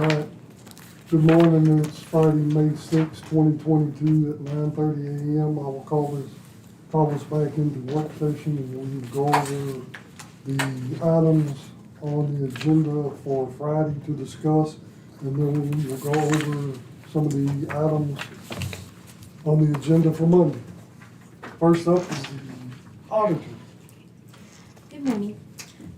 Alright, good morning, it's Friday, May 6, 2022 at 9:30 a.m. I will call us back into work session and we will go over the items on the agenda for Friday to discuss, and then we will go over some of the items on the agenda for Monday. First up is the auditor. Good morning.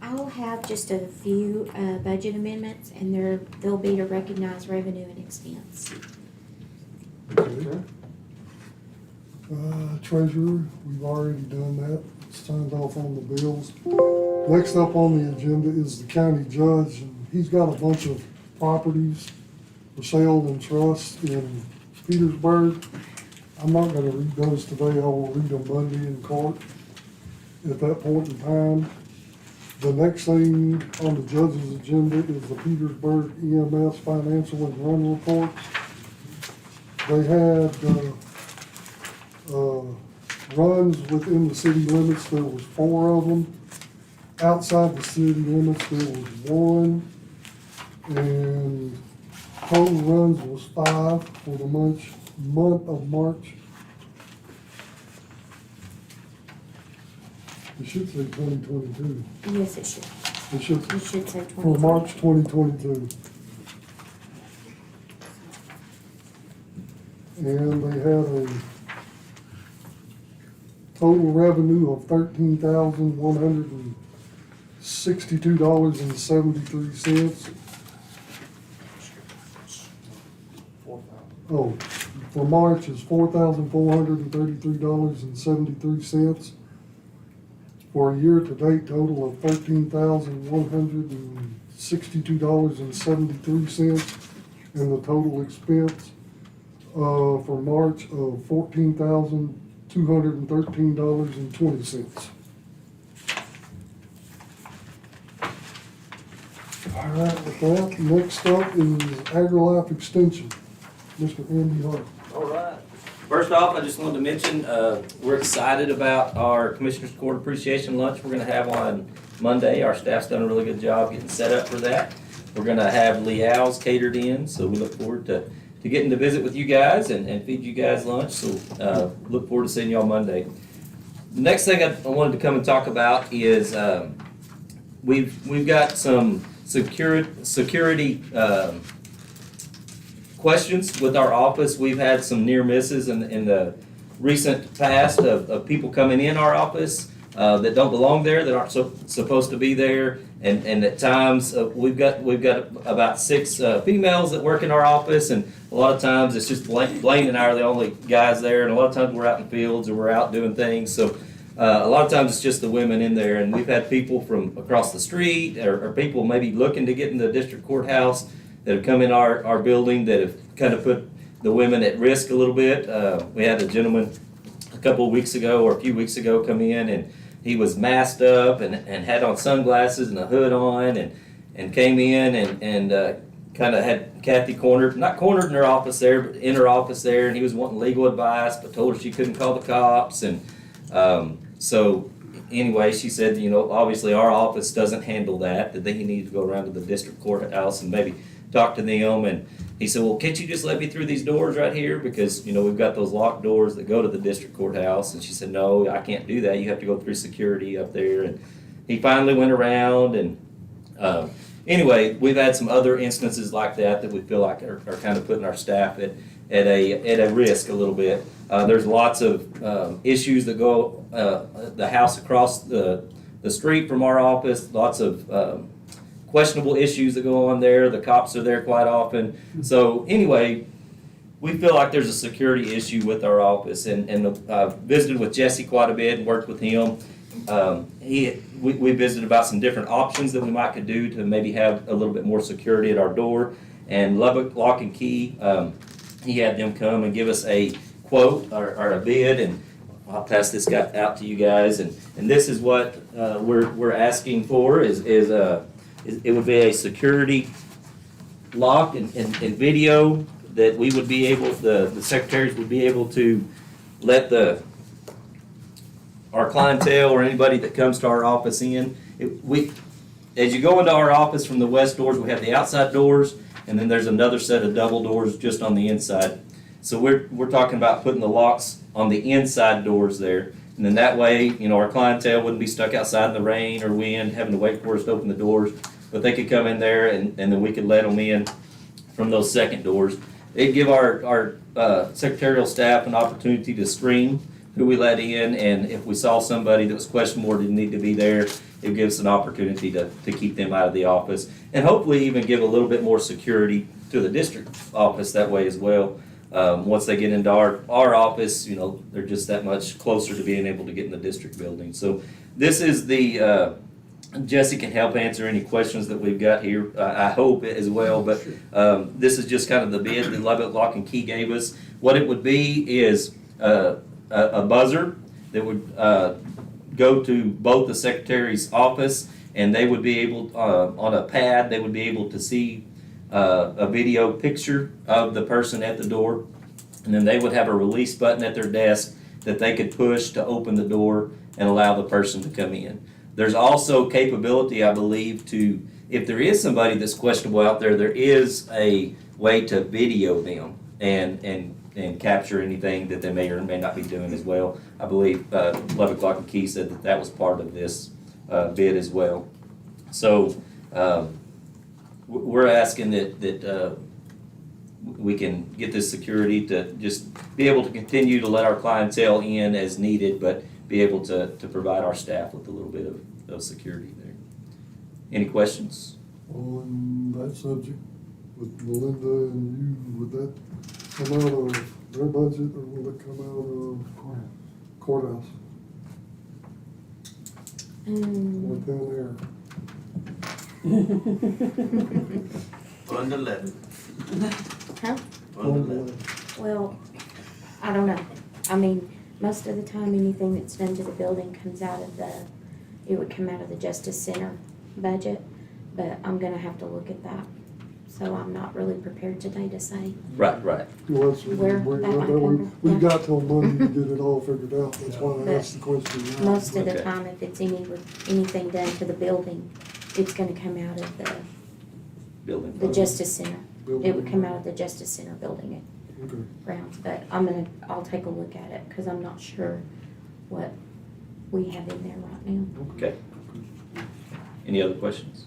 I'll have just a few budget amendments, and they'll be to recognize revenue and expense. Okay. Treasurer, we've already done that. It's signed off on the bills. Next up on the agenda is the county judge, and he's got a bunch of properties for sale and trust in Petersburg. I'm not gonna read those today. I will read them Monday in court at that point in time. The next thing on the judge's agenda is the Petersburg EMS financial and run reports. They had, runs within the city limits. There was 4 of them. Outside the city limits, there was 1. And total runs was 5 for the month of March. It should say 2022. Yes, it should. It should, It should say 20. for March 2022. And they had a total revenue of $13,162.73. Oh, for March is $4,433.73. For a year-to-date total of $13,162.73, and the total expense for March of $14,213.20. All right, with that, next up is AgriLife Extension, Mr. Andy Hart. All right. First off, I just wanted to mention, we're excited about our Commissioners Court Appreciation Lunch we're going to have on Monday. Our staff's done a really good job getting set up for that. We're going to have Leal's catered in, so we look forward to getting to visit with you guys and feed you guys lunch. So look forward to seeing y'all Monday. The next thing I wanted to come and talk about is we've got some security questions with our office. We've had some near misses in the recent past of people coming in our office that don't belong there, that aren't supposed to be there, and at times we've got about 6 females that work in our office, and a lot of times it's just Blaine and I are the only guys there, and a lot of times we're out in the fields or we're out doing things, so a lot of times it's just the women in there, and we've had people from across the street or people maybe looking to get in the district courthouse that have come in our building that have kind of put the women at risk a little bit. We had a gentleman a couple of weeks ago or a few weeks ago come in, and he was masked up and had on sunglasses and a hood on, and came in and kind of had Kathy not cornered in her office there, but in her office there, and he was wanting legal advice, but told her she couldn't call the cops. And so anyway, she said, obviously our office doesn't handle that he needed to go around to the district courthouse and maybe talk to them. And he said, well, can't you just let me through these doors right here? Because, we've got those locked doors that go to the district courthouse. And she said, no, I can't do that. You have to go through security up there. And he finally went around. And anyway, we've had some other instances like that we feel like are kind of putting our staff at a risk a little bit. There's lots of issues that go the house across the street from our office, lots of questionable issues that go on there. The cops are there quite often. So anyway, we feel like there's a security issue with our office, and I've visited with Jesse quite a bit and worked with him. We visited about some different options that we might could do to maybe have a little bit more security at our door. And Lubbock Lock and Key, he had them come and give us a quote or a bid, and I'll pass this guy out to you guys. And this is what we're asking for is it would be a security lock and video that we would be able, the secretaries would be able to let our clientele or anybody that comes to our office in. as you go into our office from the west doors, we have the outside doors, and then there's another set of double doors just on the inside. So we're talking about putting the locks on the inside doors there. And then that way, you know, our clientele wouldn't be stuck outside in the rain or wind, having to wait for us to open the doors. But they could come in there and then we could let them in from those second doors. It'd give our secretarial staff an opportunity to screen who we let in, and if we saw somebody that was questionable or didn't need to be there, it gives us an opportunity to keep them out of the office, and hopefully even give a little bit more security to the district office that way as well. Once they get into our office, you know, they're just that much closer to being able to get in the district building. So this is the, Jesse can help answer any questions that we've got here, I hope as well, but this is just kind of the bid that Lubbock Lock and Key gave us. What it would be is a buzzer that would go to both the secretary's office, and they would be able, on a pad, they would be able to see a video picture of the person at the door, and then they would have a release button at their desk that they could push to open the door and allow the person to come in. There's also capability, I believe, to, if there is somebody that's questionable out there, there is a way to video them and capture anything that they may or may not be doing as well. I believe Lubbock Lock and Key said that was part of this bid as well. So we're asking that we can get this security to just be able to continue to let our clientele in as needed, but be able to provide our staff with a little bit of security there. Any questions? On that subject, with Melinda and you, would that come out of their budget, or will it come out of courthouse? Right down there. Fund 11. Huh? Fund 11. Well, I don't know. I mean, most of the time, anything that's done to the building comes out of it would come out of the Justice Center budget, but I'm gonna have to look at that. So I'm not really prepared today to say. Right. Well, that's, Where that might come we've from, got till Monday to get it all figured out, that's why I asked the question. now. Most of the Okay. time, if it's anything done to the building, it's gonna come out of Building. the Justice Center. Building. It would come out of the Justice Center building Okay. grounds, but I'll take a look at it, cause I'm not sure what we have in there right now. Okay. Any other questions?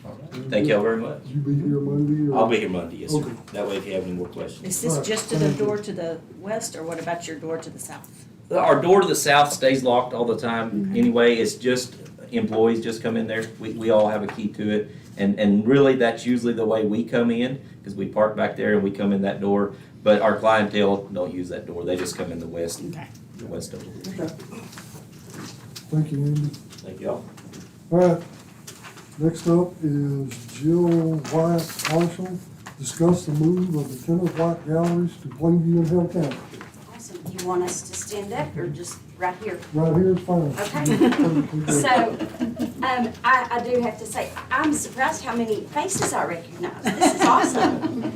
All right. Thank y'all very much. You be here Monday, or? I'll be here Monday, yes, sir. Okay. That way if you have any more questions. Is this just to the door to the west, or what about your door to the south? Our door to the south stays locked all the time anyway. It's just employees just come in there. We all have a key to it. And really, that's usually the way we come in, because we park back there and we come in that door. But our clientele don't use that door. They just come in the west, Okay. the west door. Okay. Thank you, Andy. Thank y'all. All right, next up is Jill White Marshall. Discuss the move of the Kenneth White Galleries to Plainview and Hale County. Awesome. You want us to stand up or just right here? Right here is fine. Okay. So, I do have to say, I'm surprised how many faces I recognize. This is awesome.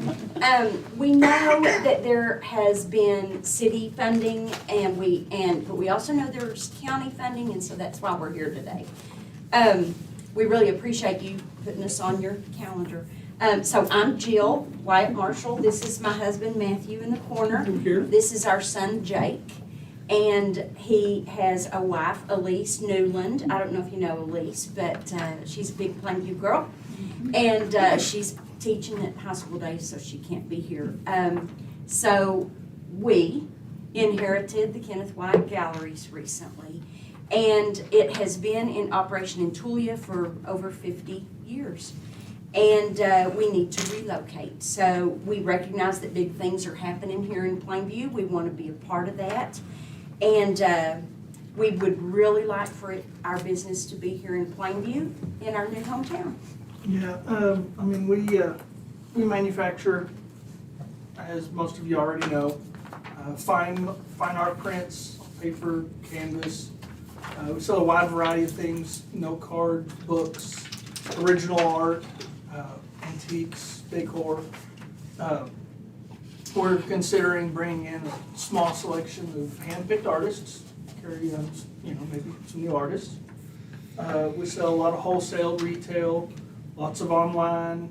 We know that there has been city funding but we also know there's county funding, and so that's why we're here today. We really appreciate you putting us on your calendar. So I'm Jill White Marshall. This is my husband Matthew in the corner. This is our son Jake. And he has a wife, Elise Newland. I don't know if you know Elise, but she's a big Plainview girl. And she's teaching at high school days, so she can't be here. So we inherited the Kenneth White Galleries recently. And it has been in operation in Tulia for over 50 years. And we need to relocate. So we recognize that big things are happening here in Plainview. We want to be a part of that. And we would really like for our business to be here in Plainview, in our new hometown. Yeah, I mean, we manufacture, as most of you already know, fine art prints, paper, canvas. We sell a wide variety of things, note cards, books, original art, antiques, decor. We're considering bringing in a small selection of hand-picked artists, carry maybe some new artists. We sell a lot of wholesale, retail, lots of online,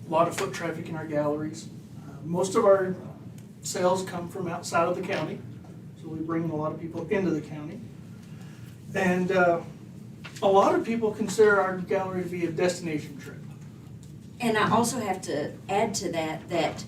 a lot of foot traffic in our galleries. Most of our sales come from outside of the county, so we bring a lot of people into the county. And a lot of people consider our gallery to be a destination trip. And I also have to add to that, that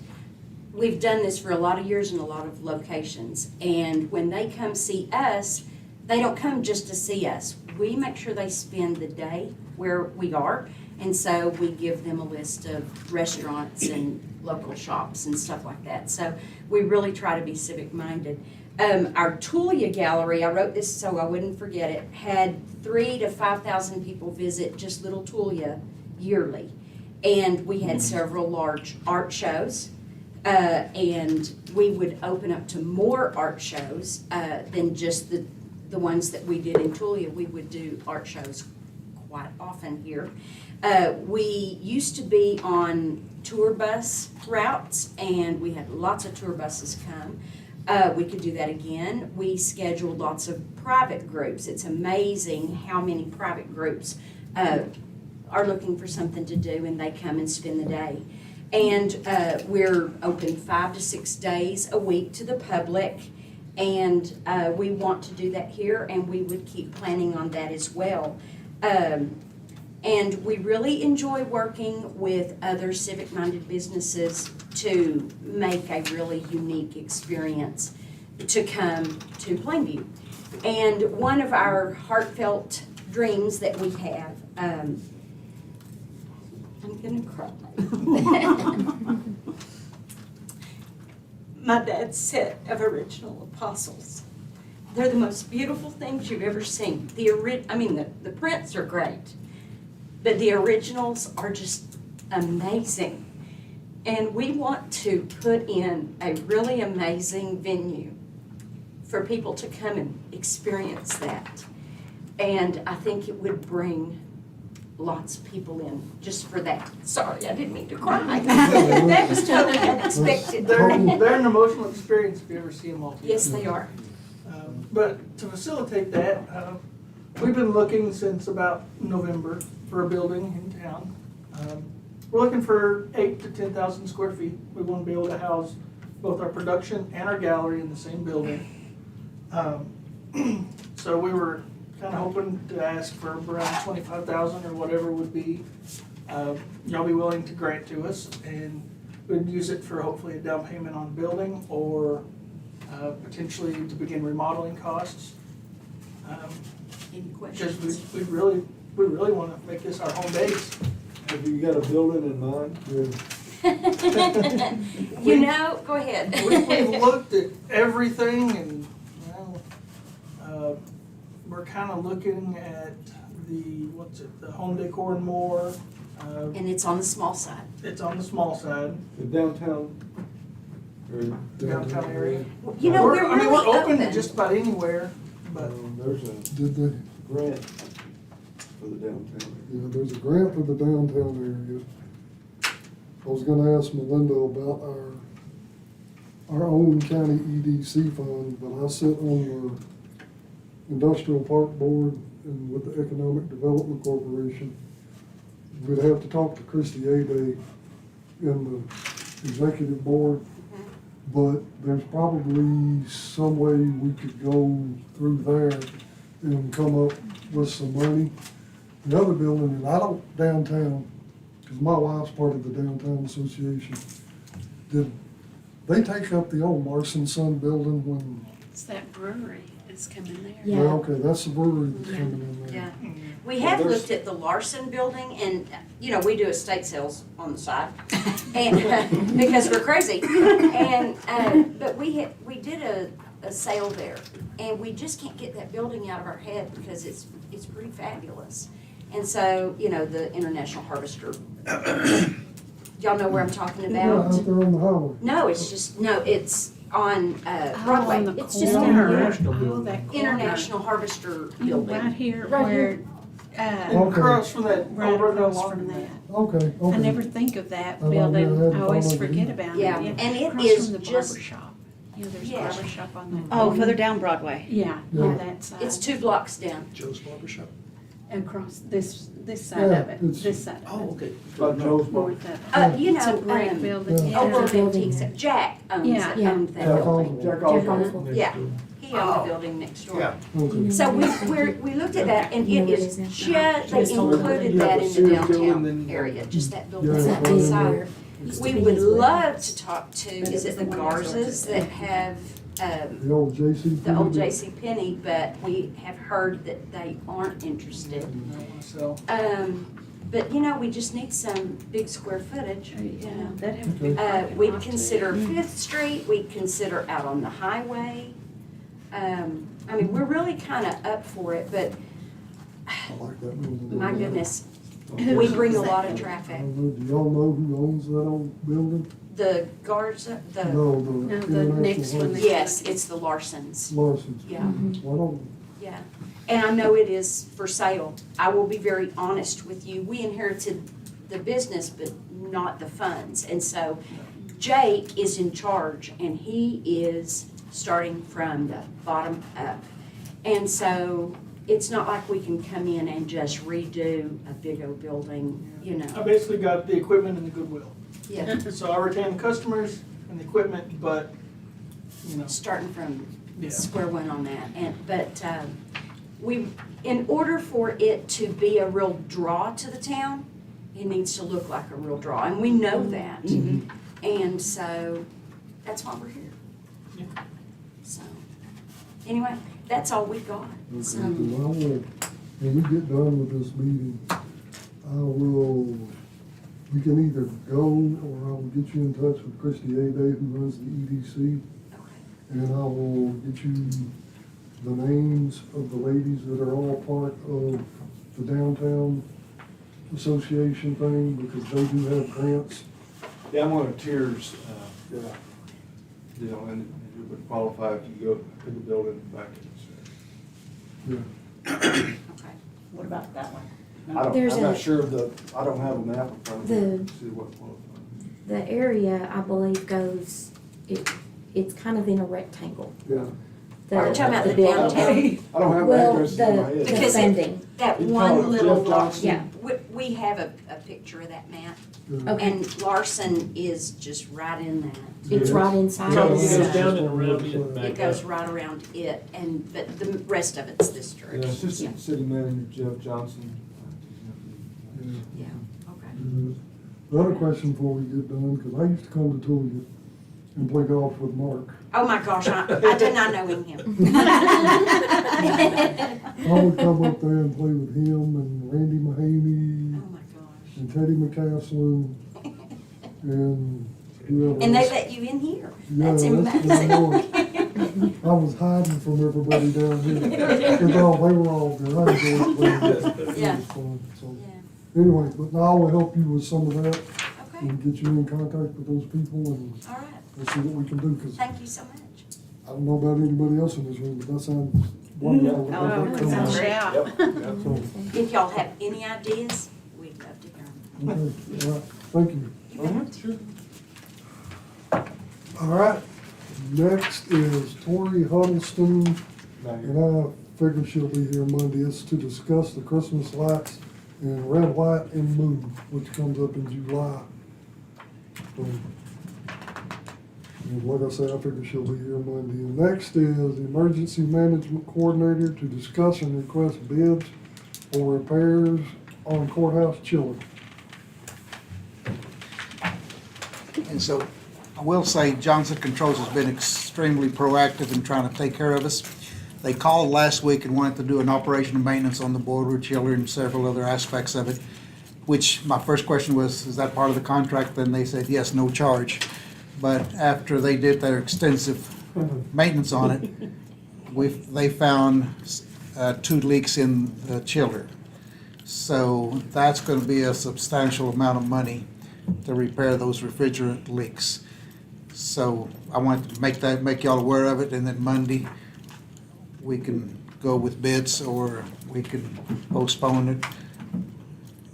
we've done this for a lot of years in a lot of locations. And when they come see us, they don't come just to see us. We make sure they spend the day where we are. And so we give them a list of restaurants and local shops and stuff like that. So we really try to be civic minded. Our Tulia gallery, I wrote this so I wouldn't forget it, had 3,000 to 5,000 people visit just Little Tulia yearly. And we had several large art shows. And we would open up to more art shows than just the ones that we did in Tulia. We would do art shows quite often here. We used to be on tour bus routes, and we had lots of tour buses come. We could do that again. We scheduled lots of private groups. It's amazing how many private groups are looking for something to do, and they come and spend the day. And we're open 5 to 6 days a week to the public, and we want to do that here, and we would keep planning on that as well. And we really enjoy working with other civic-minded businesses to make a really unique experience to come to Plainview. And one of our heartfelt dreams that we have, I'm gonna cry. My dad's set of original apostles. They're the most beautiful things you've ever seen. The prints are great, but the originals are just amazing. And we want to put in a really amazing venue for people to come and experience that. And I think it would bring lots of people in just for that. Sorry, I didn't mean to cry. That was totally unexpected. They're an emotional experience if you ever see them all together. Yes, they are. But to facilitate that, we've been looking since about November for a building in town. We're looking for 8,000 to 10,000 square feet. We want to be able to house both our production and our gallery in the same building. So we were kind of hoping to ask for around 25,000 or whatever would be, y'all be willing to grant to us, and we'd use it for hopefully a down payment on the building or potentially to begin remodeling costs. Any Because questions? we really want to make this our home base. Have you got a building in mind? You know, go ahead. We've looked at everything, and we're kind of looking at the Home Decor and More. And it's on the small side. It's on the small side, The downtown? Or downtown area. You know, we're really we're open to open. just about anywhere, but There's a Did they? grant for the downtown. Yeah, there's a grant for the downtown area. I was gonna ask Melinda about our own county EDC fund, but I sit on the Industrial Park Board and with the Economic Development Corporation. We'd have to talk to Christy Ade in the executive board, but there's probably some way we could go through there and come up with some money. The other building, and I don't downtown, because my wife's part of the downtown association. Did they take up the old Marson Son building when? It's that brewery is coming there. Yeah. Well, okay, that's the brewery that's coming in there. Yeah. We have looked at the Larson building, and, you know, we do estate sales on the side, and, because we're crazy. And, but we did a sale there, and we just can't get that building out of our head because it's pretty fabulous. And so, you know, the International Harvester, y'all know where I'm talking Yeah, about? out there on the highway. No, it's on Broadway. On the It's just corner. International Oh, building. that corner. International Harvester building. Right here Right where, Okay. across from that, right over the across from lawn. that. Okay, I never okay. think of that I know, yeah, I building. hadn't I always thought of it forget either. about it. Yeah, and it across is from the just- barber shop. Yeah, there's a Yeah. barber shop on that. Oh, further down Broadway. Yeah, Yeah. on that side. It's 2 blocks down. Joe's Barber Shop. Across this side Yeah, of it, it's- this side of it. Okay. Like Joe's Bar. North of it. You It's a know, brick building. yeah. Oh, Yeah. World Antiques, Jack owns Yeah. it, Yeah. owned that Jack building. Oswald. Jack Oswald. Oswald. Yeah, he owned the building next door. Yeah. Okay. So we looked at that, and You know it what is is that? just, they Just over included there. that Yeah, in the the Sears building, downtown then- area, just that Yeah, building it's side right by in side. there. Used to We be would his way. love to talk to, But is it's it the the one that Garzas starts that at- have, The old J.C. the old J.C. Penney, but we have heard that they aren't interested. I don't wanna sell. But you know, we just need some big square footage, you Yeah, know. that'd have a big parking We'd lot, too. consider Fifth Street, we'd consider out on the highway. I mean, we're really kinda up for it, but I like that building. my goodness, Who we owns bring a that lot of building? I traffic. don't know, do y'all know who owns that old building? The Garza, the, No, the No, the International next one House. that- yes, it's the Larsons, Larson's. yeah. Why don't, Yeah, and I know it is for sale. I will be very honest with you. We inherited the business, but not the funds. And so Jake is in charge, and he is starting from the bottom up. And so it's not like we can come in and just redo a big old building, you I know. basically got the equipment and the goodwill. Yeah, So I retain the customers and the equipment, but, you know, starting from yeah. square one on that. But we, in order for it to be a real draw to the town, it needs to look like a real draw, and we know that. And so, that's why we're here. Yeah. So, anyway, that's all we got. okay, So, then I will, when we get done with this meeting, I will, we can either go, or I will get you in touch with Christy Ade, who runs the EDC, okay. and I will get you the names of the ladies that are all part of the downtown association thing, because they do have grants. Yeah, I'm on a tiers, Yeah. deal, and you would qualify if you go to the building back in. Yeah. Okay. What about that one? There's I'm not a- sure of the, I don't have a map in front of me to see what qualifies. The area, I believe, goes, it's kind of in a rectangle. Yeah. Are you talking about the building. downtown? I don't have the Well, addresses in my the head. Because it- funding, That You one call it little Jeff lot, Johnson? yeah. we have a picture of that map, Yeah. Okay. and Larson is just right in that. It's Yeah. right inside. So of it the- goes down and around it back It goes up. right around it, but the rest of it's this Yeah, direction. Assistant City Manager Jeff Johnson. Yeah, okay. The other question before we get done, because I used to come to Tulia and play golf with Mark. Oh my gosh, I did not know him. I would come up there and play with him and Randy Mahaney Oh my gosh. and Teddy McCaslin and whoever And they else. let you in here. Yeah, That's what I amazing. was. I was hiding from everybody down here. They were all good. I enjoyed playing. It Yeah. was fun, so. Yeah, Anyway, but now I will help you with some of that okay, and get you in contact with those people and all right. we'll see what we can do, because Thank you so much. I don't know about anybody else in this room, but that sounds wonderful. Oh, that sounds great. So, If y'all have any ideas, we'd love to hear them. okay, all right, thank you. You bet. All right, next is Tori Huddleston, and I figure she'll be here Monday. It's to discuss the Christmas lights in Red, White, and Moon, which comes up in July. So, and like I said, I figure she'll be here Monday. And next is the Emergency Management Coordinator to discuss and request bids for repairs on courthouse chiller. And so I will say Johnson Controls has been extremely proactive in trying to take care of us. They called last week and wanted to do an operation and maintenance on the boiler chiller and several other aspects of it, which my first question was, is that part of the contract? Then they said, yes, no charge. But after they did their extensive maintenance on it, they found 2 leaks in the chiller. So that's going to be a substantial amount of money to repair those refrigerant leaks. So I wanted to make y'all aware of it, and then Monday, we can go with bids, or we can postpone it,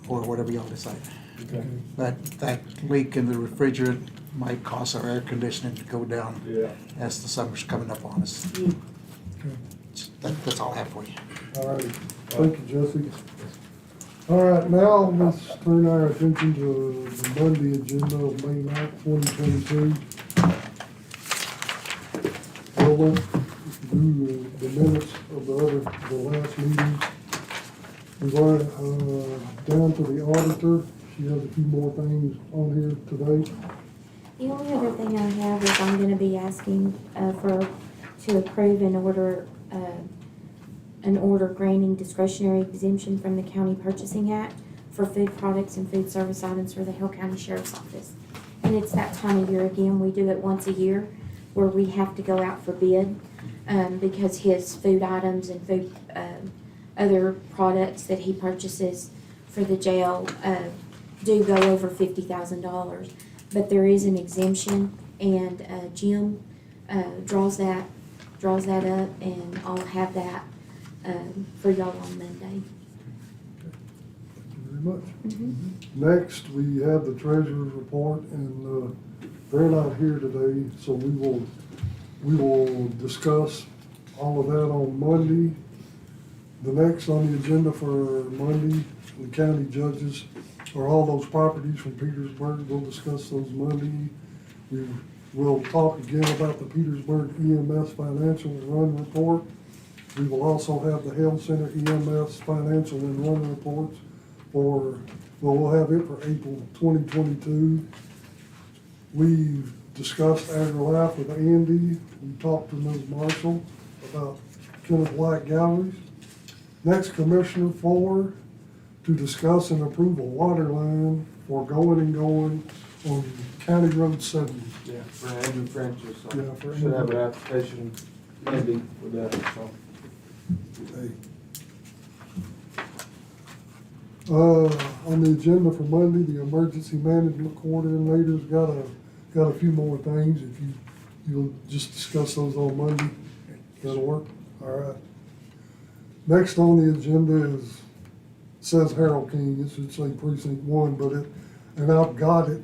or whatever y'all decide. Okay. But that leak in the refrigerant might cause our air conditioning to go down Yeah. as the summer's coming up on us. That's all I have for you. All right, thank you, Jesse. All right, now let's turn our attention to the Monday agenda of May 9th, 2022. We'll do the minutes of the last meeting. We've already, down to the auditor, she has a few more things on here today. The only other thing I have is I'm gonna be asking, to approve an order granting discretionary exemption from the County Purchasing Act for food products and food service items for the Hale County Sheriff's Office. And it's that time of year again, we do it once a year, where we have to go out for bid, because his food items and food, other products that he purchases for the jail, do go over $50,000. But there is an exemption, and, Jim, draws that up, and I'll have that, for y'all on Monday. Thank you very much. Next, we have the treasurer's report, and they're not here today, so we will discuss all of that on Monday. The next on the agenda for Monday, the county judges, are all those properties from Petersburg. We'll discuss those Monday. We will talk again about the Petersburg EMS financial run report. We will also have the Hale Center EMS financial and run reports we'll have it for April 2022. We've discussed AgriLife with Andy. We talked to Ms. Marshall about Kenneth White Galleries. Next, Commissioner 4 to discuss and approve a water line for going on County Road 70. Yeah, for Andrew Francis. Yeah, for Should have Andrew. an application handy for that, so. Okay. On the agenda for Monday, the emergency management coordinator's got a few more things. If you'll just discuss those on Monday, that'll work. All right. Next on the agenda says Harold King. It should say precinct 1, and I've got it,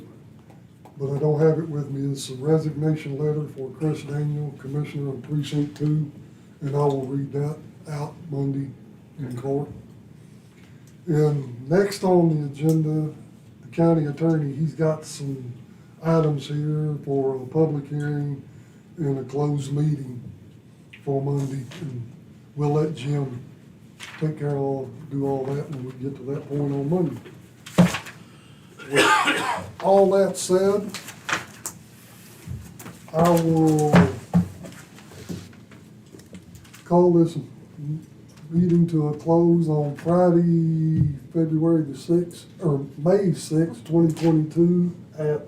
but I don't have it with me. It's a resignation letter for Chris Daniel, Commissioner of Precinct 2, and I will read that out Monday in court. And next on the agenda, the county attorney, he's got some items here for a public hearing and a closed meeting for Monday. And we'll let Jim take care of, do all that when we get to that point on Monday. With all that said, I will call this meeting to a close on Friday, February the 6th, or May 6th, 2022 at